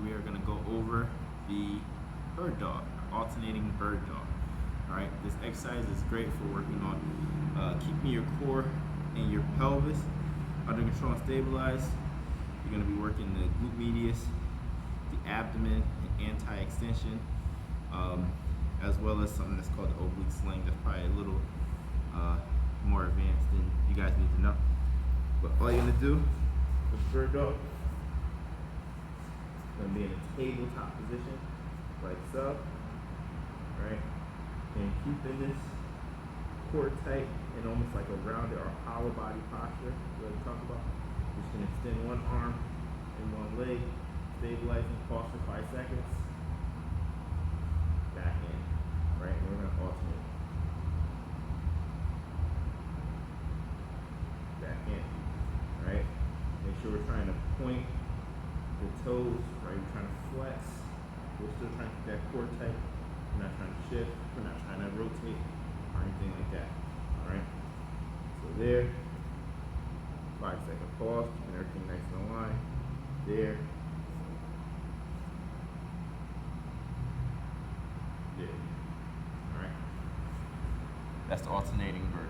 we are going to go over the bird dog, alternating bird dog. All right, this exercise is great for working on keeping your core and your pelvis under control and stabilized. You're going to be working the glute medius, the abdomen, and anti-extension, as well as something that's called the oblique sling. That's probably a little more advanced than you guys need to know. But all you're going to do with bird dog, going to be in a tabletop position, like so, right? And keeping this core tight and almost like a rounded or hollow body posture, what we talk about. Just going to extend one arm and one leg, stabilizing, pause for 5 seconds, back in, right? And we're going to alternate. Back in, right? Make sure we're trying to point the toes, right? We're trying to flex. We're still trying to keep that core tight. We're not trying to shift. We're not trying to rotate or anything like that. All right. So there. 5-second pause, keeping everything nice and aligned. There. There. All right. That's the alternating bird.